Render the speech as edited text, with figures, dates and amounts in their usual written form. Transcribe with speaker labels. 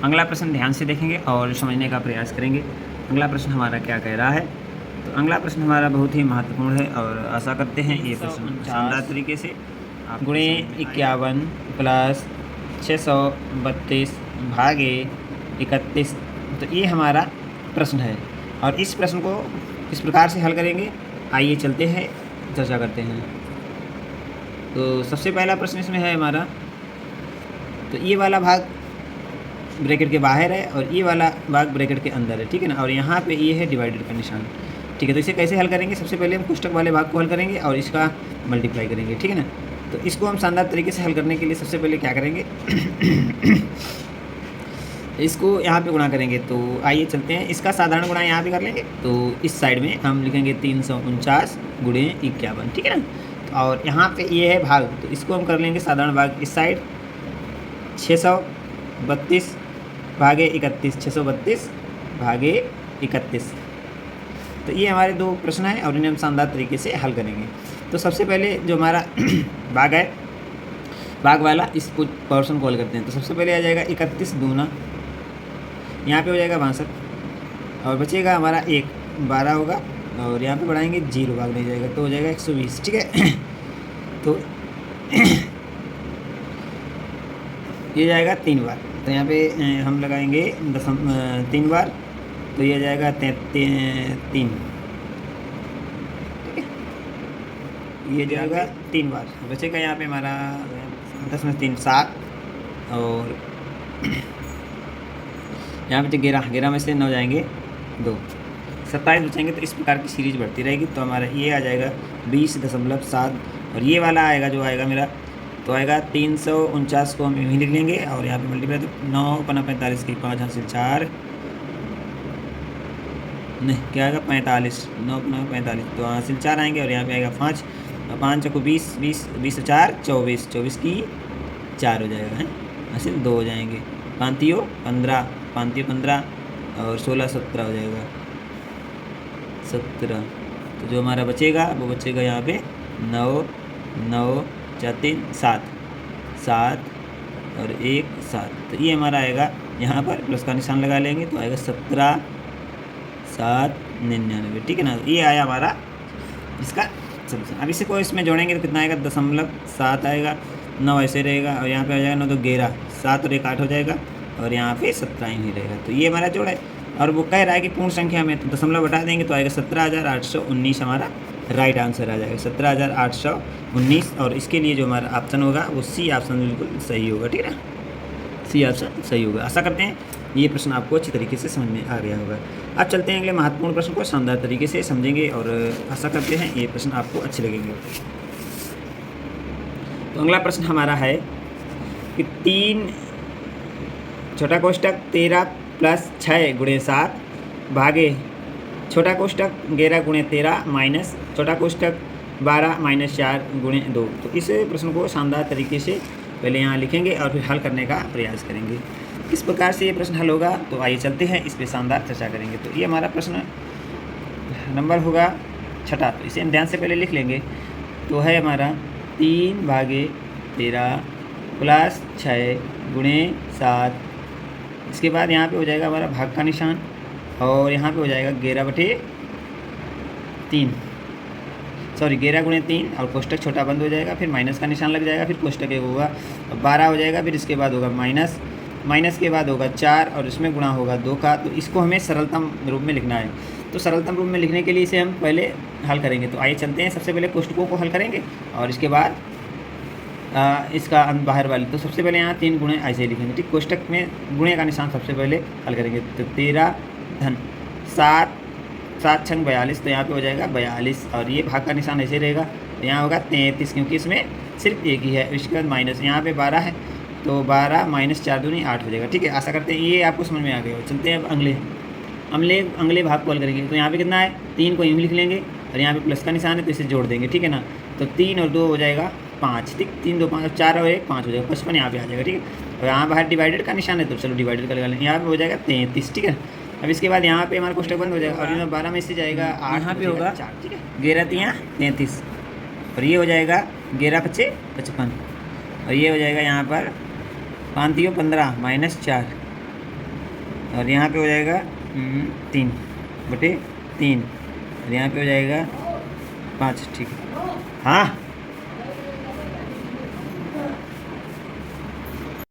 Speaker 1: अगला प्रश्न ध्यान से देखेंगे और समझने का प्रयास करेंगे। अगला प्रश्न हमारा क्या कह रहा है, तो अगला प्रश्न हमारा बहुत ही महत्वपूर्ण है और आशा करते हैं ये प्रश्न शानदार तरीके से
Speaker 2: गुणे 51 प्लस 632 भागे 31।
Speaker 1: तो ये हमारा प्रश्न है और इस प्रश्न को किस प्रकार से हल करेंगे, आइए चलते हैं चर्चा करते हैं। तो सबसे पहला प्रश्न इसमें है हमारा, तो ये वाला भाग ब्रैकेट के बाहर है और ये वाला भाग ब्रैकेट के अंदर है, ठीक है ना, और यहाँ पे ये है डिवाइडेड का निशान, ठीक है। तो इसे कैसे हल करेंगे, सबसे पहले हम कोष्टक वाले भाग को हल करेंगे और इसका मल्टीप्लाई करेंगे, ठीक है ना। तो इसको हम शानदार तरीके से हल करने के लिए सबसे पहले क्या करेंगे इसको यहाँ पे गुणा करेंगे। तो आइए चलते हैं, इसका साधारण गुणा यहाँ पे कर लेंगे। तो इस साइड में हम लिखेंगे 349 गुणे 51, ठीक है ना। और यहाँ पे ये है भाग, तो इसको हम कर लेंगे साधारण भाग इस साइड 632 भागे 31, 632 भागे 31। तो ये हमारे दो प्रश्न हैं और इन्हें हम शानदार तरीके से हल करेंगे। तो सबसे पहले जो हमारा भाग है, भाग वाला इसको पोर्शन कॉल करते हैं। तो सबसे पहले आ जाएगा 31 दूना, यहाँ पे हो जाएगा 62 और बचेगा हमारा 1, 12 होगा और यहाँ पे बढ़ाएंगे 0 भाग नहीं जाएगा तो हो जाएगा 120, ठीक है। तो ये जाएगा 3 बार, तो यहाँ पे हम लगाएंगे 3 बार, तो ये जाएगा 3, ठीक है। ये जाएगा 3 बार, बचेगा यहाँ पे हमारा 10 में 3 7 और यहाँ पे 11 में से 9 जाएंगे 2, 27 बचेंगे। तो इस प्रकार की सीरीज बढ़ती रहेगी। तो हमारा ये आ जाएगा 20.7 और ये वाला आएगा जो आएगा मेरा, तो आएगा 349 को हम यहीं लिख लेंगे और यहाँ पे मल्टीप्लाई, तो 9 पना 45 की 5 हासिल 4, नहीं क्या आएगा 45, 9 पना 45 तो हासिल 4 आएंगे और यहाँ पे आएगा 5 और 5 को 20, 20 4 24, 24 की 4 हो जाएगा, है हासिल 2 हो जाएंगे, 5 15 और 16 17 हो जाएगा 17। तो जो हमारा बचेगा वो बचेगा यहाँ पे 9 9 4 3 7 7 और 1 7। तो ये हमारा आएगा, यहाँ पर प्लस का निशान लगा लेंगे तो आएगा 17 7 99, ठीक है ना। ये आया हमारा इसका सलूशन। अब इसे को इसमें जोड़ेंगे तो कितना आएगा 0.7 आएगा, 9 ऐसे रहेगा और यहाँ पे आ जाएगा 9 तो 11, 7 और 1 8 हो जाएगा और यहाँ पे 17 ही रहेगा। तो ये हमारा जोड़ है और वो कह रहा है कि पूर्ण संख्या में, तो दशमलव बटा देंगे तो आएगा 17,819 हमारा राइट आंसर आ जाएगा, 17,819। और इसके लिए जो हमारा ऑप्शन होगा वो सी ऑप्शन बिल्कुल सही होगा, ठीक है ना, सी ऑप्शन सही होगा। आशा करते हैं ये प्रश्न आपको अच्छी तरीके से समझ में आ गया होगा। अब चलते हैं अगले महत्वपूर्ण प्रश्न को शानदार तरीके से समझेंगे और आशा करते हैं ये प्रश्न आपको अच्छे लगेंगे। तो अगला प्रश्न हमारा है कि 3 छोटा कोष्टक 13 प्लस 6 गुणे 7 भागे छोटा कोष्टक 11 गुणे 13 माइनस छोटा कोष्टक 12 माइनस 4 गुणे 2। तो इस प्रश्न को शानदार तरीके से पहले यहाँ लिखेंगे और फिर हल करने का प्रयास करेंगे। किस प्रकार से ये प्रश्न हल होगा, तो आइए चलते हैं इस पर शानदार चर्चा करेंगे। तो ये हमारा प्रश्न नंबर होगा 6, तो इसे हम ध्यान से पहले लिख लेंगे। तो है हमारा 3 भागे 13 प्लस 6 गुणे 7, इसके बाद यहाँ पे हो जाएगा हमारा भाग का निशान और यहाँ पे हो जाएगा 11/3, सॉरी 11 गुणे 3 और कोष्टक छोटा बंद हो जाएगा, फिर माइनस का निशान लग जाएगा, फिर कोष्टक एक होगा 12 हो जाएगा, फिर इसके बाद होगा माइनस के बाद होगा 4 और इसमें गुणा होगा 2 का। तो इसको हमें सरलतम रूप में लिखना है। तो सरलतम रूप में लिखने के लिए इसे हम पहले हल करेंगे। तो आइए चलते हैं, सबसे पहले कोष्टकों को हल करेंगे और इसके बाद इसका बाहर वाली। तो सबसे पहले यहाँ 3 गुणे ऐसे ही लिखेंगे, ठीक। कोष्टक में गुणे का निशान सबसे पहले हल करेंगे। तो 13 धन 7 7 छंग 42, तो यहाँ पे हो जाएगा 42 और ये भाग का निशान ऐसे रहेगा। तो यहाँ होगा 33 क्योंकि इसमें सिर्फ एक ही है। इसके बाद माइनस यहाँ पे 12 है तो 12 माइनस 4 दूनी 8 हो जाएगा, ठीक है। आशा करते हैं ये आपको समझ में आ गया हो। चलते हैं अब अगले भाग को हल करेंगे। तो यहाँ पे कितना है, 3 को यूँ लिख लेंगे और यहाँ पे प्लस का निशान है तो इसे जोड़ देंगे, ठीक है ना। तो 3 और 2 हो जाएगा 5, ठीक। 3 2 5 4 और 1 5 हो जाएगा, 55 यहाँ पे आ जाएगा, ठीक है। और यहाँ बाहर डिवाइडेड का निशान है तो चलो डिवाइडेड का लगा लेंगे। यहाँ पे हो जाएगा 33, ठीक है। अब इसके बाद यहाँ पे हमारा कोष्टक बंद हो जाएगा और इसमें 12 में से जाएगा 8, यहाँ पे होगा 4, ठीक है। 11 3 33 और ये हो जाएगा 11 5 55 और ये हो जाएगा यहाँ पर 5 3 15 माइनस 4 और यहाँ पे हो जाएगा 3/3 और यहाँ पे हो जाएगा 5। ठीक है हाँ।